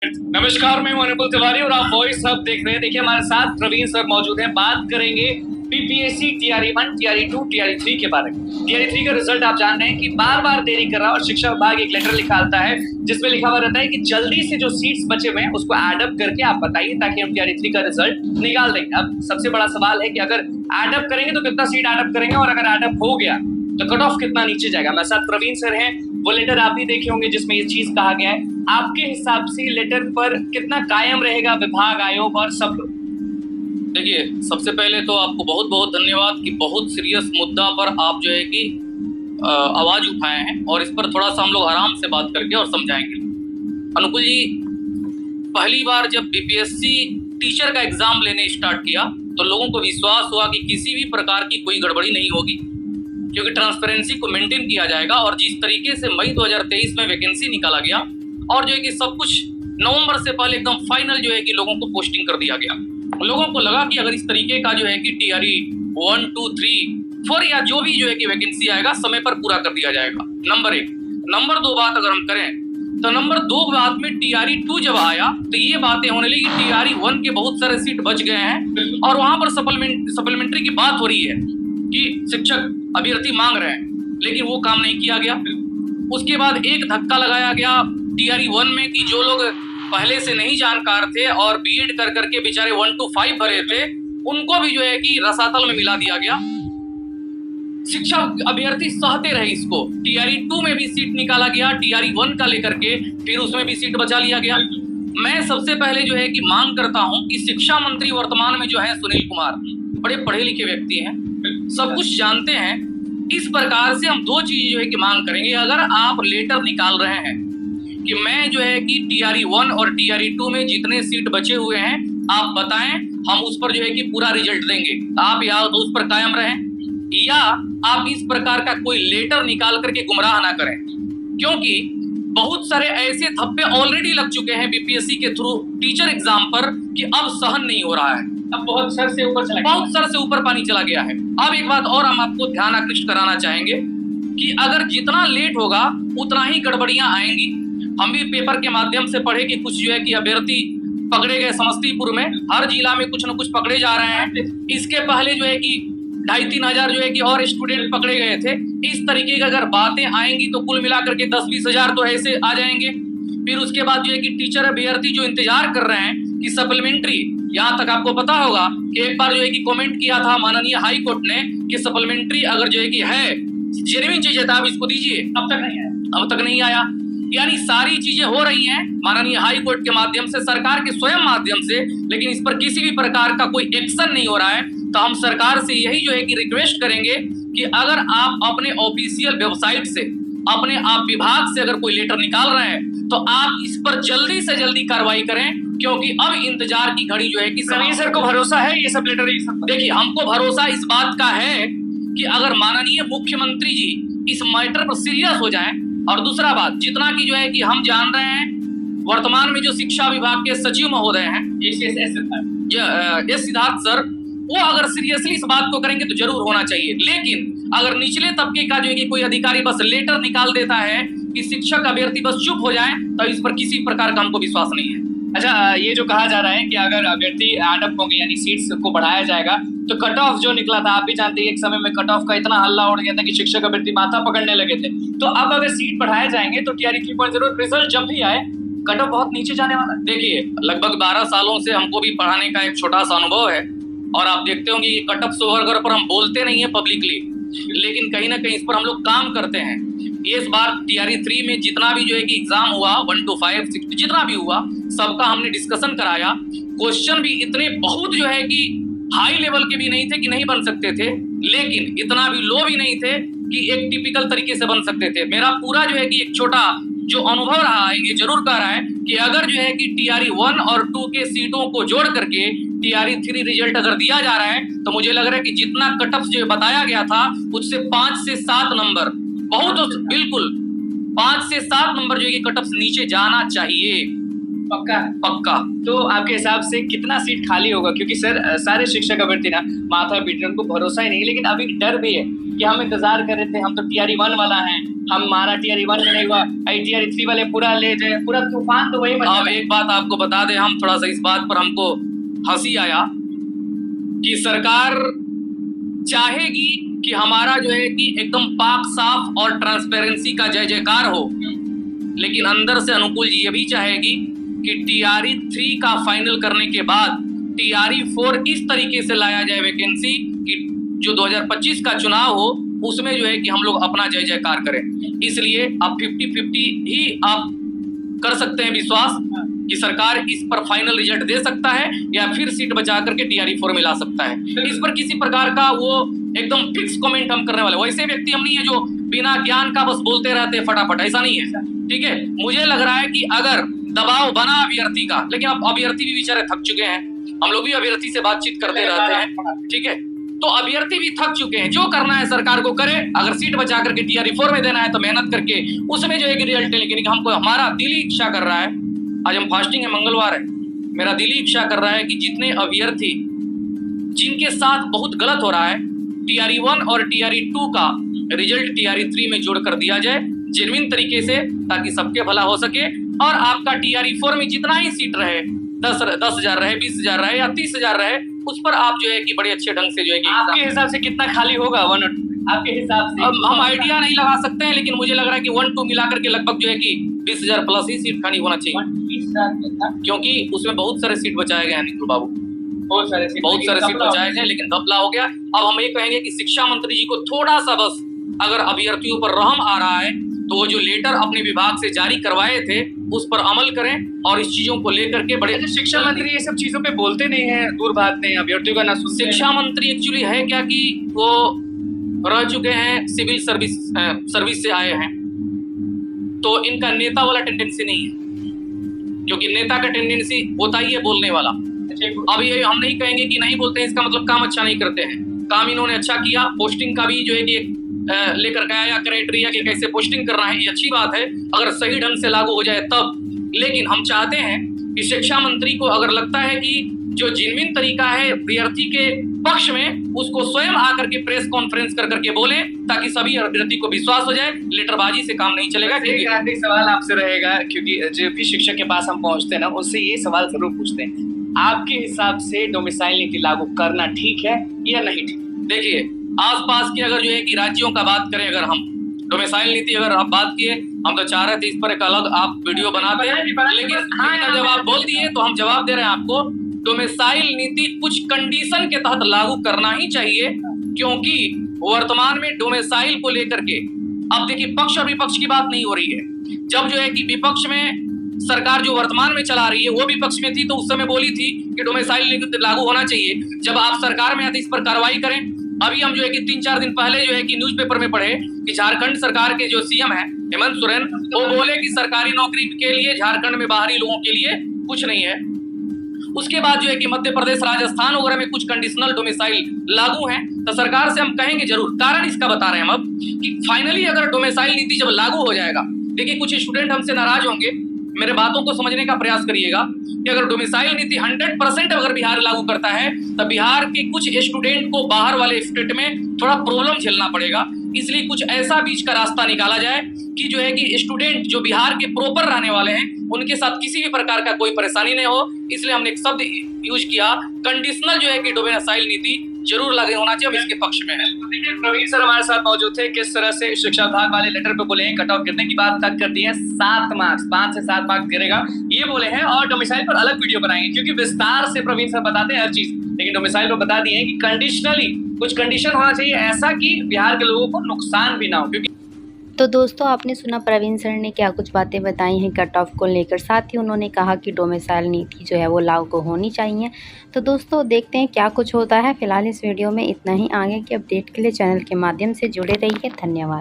नमस्कार, मैं हूं अनुकुल तिवारी और आप वॉइस हब देख रहे हैं। देखिए, हमारे साथ प्रवीण सर मौजूद हैं। बात करेंगे बीपीएससी टीआरई 1, टीआरई 2, टीआरई 3 के बारे में। टीआरई 3 का रिजल्ट आप जान रहे हैं कि बार बार देरी कर रहा है और शिक्षा विभाग एक लेटर निकालता है जिसमें लिखा हुआ रहता है कि जल्दी से जो सीट्स बचे हुए हैं उसको एडअप करके आप बताइए ताकि हम टीआरई 3 का रिजल्ट निकाल देंगे। अब सबसे बड़ा सवाल है कि अगर एडअप करेंगे तो कितना सीट एडअप करेंगे और अगर एडअप हो गया तो कट ऑफ कितना नीचे जाएगा। मेरे साथ प्रवीण सर हैं, वो लेटर आप भी देखे होंगे जिसमें ये चीज कहा गया है। आपके हिसाब से लेटर पर कितना कायम रहेगा विभाग, आयोग और सब लोग? देखिए, सबसे पहले तो आपको बहुत बहुत धन्यवाद कि बहुत सीरियस मुद्दा पर आप जो है कि आवाज उठाए हैं और इस पर थोड़ा सा हम लोग आराम से बात करके और समझाएंगे। अनुकुल जी, पहली बार जब बीपीएससी टीचर का एग्जाम लेने स्टार्ट किया तो लोगों को विश्वास हुआ कि किसी भी प्रकार की कोई गड़बड़ी नहीं होगी क्योंकि ट्रांसपेरेंसी को मेंटेन किया जाएगा। और जिस तरीके से मई 2023 में वैकेंसी निकाला गया और जो है कि सब कुछ नवंबर से पहले एकदम फाइनल जो है कि लोगों को पोस्टिंग कर दिया गया। लोगों को लगा कि अगर इस तरीके का जो है कि टीआरई 1, 2, 3, 4 या जो भी जो है कि वैकेंसी आएगा समय पर पूरा कर दिया जाएगा। नंबर 1। नंबर 2 बात अगर हम करें तो नंबर 2 बात में टीआरई 2 जब आया तो ये बातें होने लगी कि टीआरई 1 के बहुत सारे सीट बच गए हैं और वहां पर सप्लीमेंट्री की बात हो रही है कि शिक्षक अभ्यर्थी मांग रहे हैं, लेकिन वो काम नहीं किया गया। उसके बाद एक धक्का लगाया गया टीआरई 1 में कि जो लोग पहले से नहीं जानकार थे और बीएड कर करके बेचारे 1 to 5 भरे थे उनको भी जो है कि रसातल में मिला दिया गया। शिक्षा अभ्यर्थी सहते रहे इसको। टीआरई 2 में भी सीट निकाला गया टीआरई 1 का लेकर के, फिर उसमें भी सीट बचा लिया गया। मैं सबसे पहले जो है कि मांग करता हूं कि शिक्षा मंत्री वर्तमान में जो है सुनील कुमार, बड़े पढ़े लिखे व्यक्ति हैं, सब कुछ जानते हैं। इस प्रकार से हम 2 चीज जो है कि मांग करेंगे। अगर आप लेटर निकाल रहे हैं कि मैं जो है कि टीआरई 1 और टीआरई 2 में जितने सीट बचे हुए हैं आप बताएं, हम उस पर जो है कि पूरा रिजल्ट देंगे। आप या तो उस पर कायम रहें या आप इस प्रकार का कोई लेटर निकाल करके गुमराह ना करें, क्योंकि बहुत सारे ऐसे धब्बे ऑलरेडी लग चुके हैं बीपीएससी के थ्रू टीचर एग्जाम पर कि अब सहन नहीं हो रहा है। अब बहुत सर से ऊपर चला गया, बहुत सर से ऊपर पानी चला गया है। अब एक बात और हम आपको ध्यान आकृष्ट कराना चाहेंगे कि अगर जितना लेट होगा उतना ही गड़बड़ियां आएंगी। हम भी पेपर के माध्यम से पढ़े कि कुछ जो है कि अभ्यर्थी पकड़े गए समस्तीपुर में, हर जिला में कुछ न कुछ पकड़े जा रहे हैं। इसके पहले जो है कि 2,500-3 हजार जो है कि और स्टूडेंट पकड़े गए थे। इस तरीके की अगर बातें आएंगी तो कुल मिलाकर के 10-20 हजार तो ऐसे आ जाएंगे। फिर उसके बाद जो है कि टीचर अभ्यर्थी जो इंतजार कर रहे हैं कि सप्लीमेंट्री, यहाँ तक आपको पता होगा कि एक बार जो है कि कमेंट किया था माननीय हाई कोर्ट ने कि सप्लीमेंट्री अगर जो है कि है जेन्युइन चीज है तो आप इसको दीजिए। अब तक नहीं आया। यानी सारी चीजें हो रही हैं माननीय हाई कोर्ट के माध्यम से, सरकार के स्वयं माध्यम से, लेकिन इस पर किसी भी प्रकार का कोई एक्शन नहीं हो रहा है। तो हम सरकार से यही जो है कि रिक्वेस्ट करेंगे कि अगर आप अपने ऑफिशियल वेबसाइट से, अपने आप विभाग से अगर कोई लेटर निकाल रहे हैं तो आप इस पर जल्दी से जल्दी कार्रवाई करें, क्योंकि अब इंतजार की घड़ी जो है कि सर को भरोसा है ये सब लेटर? देखिए, हमको भरोसा इस बात का है कि अगर माननीय मुख्यमंत्री जी इस मैटर पर सीरियस हो जाएं, और दूसरा बात जितना की जो है कि हम जान रहे हैं वर्तमान में जो शिक्षा विभाग के सचिव महोदय हैं एस सिद्धार्थ सर, वो अगर सीरियसली इस बात को करेंगे तो जरूर होना चाहिए। लेकिन अगर निचले तबके का जो है कि कोई अधिकारी बस लेटर निकाल देता है कि शिक्षक अभ्यर्थी बस चुप हो जाए तो इस पर किसी प्रकार का हमको विश्वास नहीं है। अच्छा, ये जो कहा जा रहा है कि अगर अभ्यर्थी एडअप होंगे यानी सीट्स को बढ़ाया जाएगा तो कट ऑफ जो निकला था, आप भी जानते हैं एक समय में कट ऑफ का इतना हल्ला उड़ गया था कि शिक्षक अभ्यर्थी माथा पकड़ने लगे थे। तो अब अगर सीट बढ़ाए जाएंगे तो टीआरई 3.0 रिजल्ट जब भी आए कट ऑफ बहुत नीचे जाने वाला है। देखिए, लगभग 12 सालों से हमको भी पढ़ाने का एक छोटा सा अनुभव है और आप देखते होंगे कि कट ऑफ सोवर पर हम बोलते नहीं है पब्लिकली, लेकिन कहीं ना कहीं इस पर हम लोग काम करते हैं। इस बार टीआरई 3 में जितना भी जो है कि एग्जाम हुआ 1 to 5, 6 जितना भी हुआ सबका हमने डिस्कशन कराया। क्वेश्चन भी इतने बहुत जो है कि हाई लेवल के भी नहीं थे कि नहीं बन सकते थे, लेकिन इतना भी लो भी नहीं थे कि एक टिपिकल तरीके से बन सकते थे। मेरा पूरा जो है कि एक छोटा जो अनुभव रहा है ये जरूर कह रहा है कि अगर जो है कि टीआरई 1 और 2 के सीटों को जोड़ करके टीआरई 3 रिजल्ट अगर दिया जा रहा है तो मुझे लग रहा है कि जितना कट ऑफ जो बताया गया था उससे 5 से 7 नंबर, बहुत बिल्कुल 5 से 7 नंबर जो है कि कट ऑफ नीचे जाना चाहिए। पक्का। तो आपके हिसाब से कितना सीट खाली होगा? क्योंकि सर सारे शिक्षक अभ्यर्थी ना माथा पीट रहे, उनको भरोसा ही नहीं, लेकिन अभी डर भी है कि हम इंतजार कर रहे थे, हम तो टीआरई 1 वाला हैं, हमारा टीआरई 1 में नहीं हुआ, टीआरई 3 वाले पूरा ले जाए, पूरा तूफान तो वही अब एक बात आपको बता दें, हम थोड़ा सा इस बात पर हमको हंसी आया कि सरकार चाहेगी कि हमारा जो है कि एकदम पाक साफ और ट्रांसपेरेंसी का जय जयकार हो, लेकिन अंदर से अनुकूल जी ये भी चाहेगी कि टीआरई 3 का फाइनल करने के बाद टीआरई 4 इस तरीके से लाया जाए वैकेंसी कि जो 2025 का चुनाव हो उसमें जो है कि हम लोग अपना जय जयकार करें। इसलिए अब 50-50 ही आप कर सकते हैं विश्वास कि सरकार इस पर फाइनल रिजल्ट दे सकता है या फिर सीट बचा करके टीआरई 4 में ला सकता है। इस पर किसी प्रकार का वो एकदम फिक्स कमेंट हम करने वाले वैसे व्यक्ति हम नहीं है जो बिना ज्ञान का बस बोलते रहते हैं फटाफट, ऐसा नहीं है। ठीक है, मुझे लग रहा है कि अगर दबाव बना अभ्यर्थी का, लेकिन अब अभ्यर्थी भी बेचारे थक चुके हैं, हम लोग भी अभ्यर्थी से बातचीत करते रहते हैं, ठीक है, तो अभ्यर्थी भी थक चुके हैं। जो करना है सरकार को करे, अगर सीट बचा करके टीआरई 4 में देना है तो मेहनत करके उसमें जो है कि रिजल्ट, लेकिन हमको हमारा दिली इच्छा कर रहा है, आज हम फास्टिंग है, मंगलवार है, मेरा दिली इच्छा कर रहा है कि जितने अभ्यर्थी जिनके साथ बहुत गलत हो रहा है, टीआरई 1 और टीआरई 2 का रिजल्ट टीआरई 3 में जोड़ कर दिया जाए जेन्युइन तरीके से, ताकि सबके भला हो सके। और आपका टीआरई 4 में जितना ही सीट रहे, 10,000 रहे, 20,000 रहे या 30,000 रहे, उस पर आप जो है कि बड़े अच्छे ढंग से जो है कि आपके हिसाब से कितना खाली होगा 1 और 2 आपके हिसाब से? अब हम आइडिया नहीं लगा सकते हैं, लेकिन मुझे लग रहा है कि 1-2 मिलाकर के लगभग जो है कि 20,000 प्लस ही सीट खाली होना चाहिए, क्योंकि उसमें बहुत सारे सीट बचाए गए हैं निकुल बाबू, बहुत सारे सीट बचाए गए, लेकिन घपला हो गया। अब हम ये कहेंगे कि शिक्षा मंत्री जी को थोड़ा सा बस अगर अभ्यर्थियों पर रहम आ रहा है तो वो जो लेटर अपने विभाग से जारी करवाए थे उस पर अमल करें और इस चीजों को लेकर के बड़े। शिक्षा मंत्री ये सब चीजों पे बोलते नहीं है, दूर भागते हैं, अभ्यर्थियों का ना सुनते हैं। शिक्षा मंत्री एक्चुअली है क्या कि वो रह चुके हैं, सिविल सर्विस से आए हैं, तो इनका नेता वाला टेंडेंसी नहीं है, क्योंकि नेता का टेंडेंसी होता ही है बोलने वाला। अब ये हम नहीं कहेंगे कि नहीं बोलते हैं, इसका मतलब काम अच्छा नहीं करते हैं। काम इन्होंने अच्छा किया, पोस्टिंग का भी जो है कि लेकर के आया क्राइटेरिया कि कैसे पोस्टिंग करना है, ये अच्छी बात है अगर सही ढंग से लागू हो जाए तब। लेकिन हम चाहते हैं कि शिक्षा मंत्री को अगर लगता है कि जो जेन्युइन तरीका है अभ्यर्थी के पक्ष में, उसको स्वयं आकर के प्रेस कॉन्फ्रेंस कर करके बोले, ताकि सभी अभ्यर्थी को विश्वास हो जाए। लेटरबाजी से काम नहीं चलेगा। एक सवाल आपसे रहेगा, क्योंकि जो भी शिक्षक के पास हम पहुंचते हैं ना, उससे ये सवाल जरूर पूछते हैं, आपके हिसाब से डोमिसाइल नीति लागू करना ठीक है या नहीं ठीक? देखिए, आसपास के अगर जो है कि राज्यों का बात करें, अगर हम डोमिसाइल नीति अगर आप बात किए, हम तो चाह रहे थे इस पर एक अलग आप वीडियो बनाते हैं, लेकिन जब आप बोल दिए तो हम जवाब दे रहे हैं आपको। डोमिसाइल नीति कुछ कंडीशन के तहत लागू करना ही चाहिए, क्योंकि वर्तमान में डोमिसाइल को लेकर के अब देखिए पक्ष और विपक्ष की बात नहीं हो रही है। जब जो है कि विपक्ष में सरकार जो वर्तमान में चला रही है वो विपक्ष में थी, तो उस समय बोली थी कि डोमिसाइल नीति लागू होना चाहिए। जब आप सरकार में आते इस पर कार्रवाई करें। अभी हम जो है कि 3-4 दिन पहले जो है कि न्यूज़पेपर में पढ़े कि झारखंड सरकार के जो सीएम है हेमंत सोरेन, वो बोले कि सरकारी नौकरी के लिए झारखंड में बाहरी लोगों के लिए कुछ नहीं है। उसके बाद जो है कि मध्य प्रदेश, राजस्थान वगैरह में कुछ कंडीशनल डोमिसाइल लागू हैं, तो सरकार से हम कहेंगे जरूर। कारण इसका बता रहे हैं हम अब कि फाइनली अगर डोमिसाइल नीति जब लागू हो जाएगा, देखिए कुछ स्टूडेंट हमसे नाराज होंगे, मेरे बातों को समझने का प्रयास करिएगा कि अगर डोमिसाइल नीति 100% अगर बिहार लागू करता है तो बिहार के कुछ स्टूडेंट को बाहर वाले स्टेट में थोड़ा प्रॉब्लम झेलना पड़ेगा। इसलिए कुछ ऐसा बीच का रास्ता निकाला जाए कि जो है कि स्टूडेंट जो बिहार के प्रॉपर रहने वाले हैं उनके साथ किसी भी प्रकार का कोई परेशानी नहीं हो। इसलिए हमने एक शब्द यूज किया, कंडीशनल जो है कि डोमिसाइल नीति जरूर लागू होना चाहिए। हम इसके पक्ष में हैं। देखिए प्रवीण सर हमारे साथ मौजूद थे, किस तरह से शिक्षा विभाग वाले लेटर पे बोले हैं कट ऑफ गिरने की बात तक कर दी है, 7 मार्क्स 5 से 7 मार्क्स गिरेगा ये बोले हैं, और डोमिसाइल पर अलग वीडियो बनाएंगे क्योंकि विस्तार से प्रवीण सर बताते हैं हर चीज। लेकिन डोमिसाइल को बता दिए कि कंडीशनली कुछ कंडीशन होना चाहिए ऐसा कि बिहार के लोगों को नुकसान भी ना हो। क्योंकि तो दोस्तों आपने सुना प्रवीण सर ने क्या कुछ बातें बताई हैं कट ऑफ को लेकर, साथ ही उन्होंने कहा कि डोमिसाइल नीति जो है वो लागू होनी चाहिए। तो दोस्तों देखते हैं क्या कुछ होता है। फिलहाल इस वीडियो में इतना ही। आगे की अपडेट के लिए चैनल के माध्यम से जुड़े रहिए। धन्यवाद।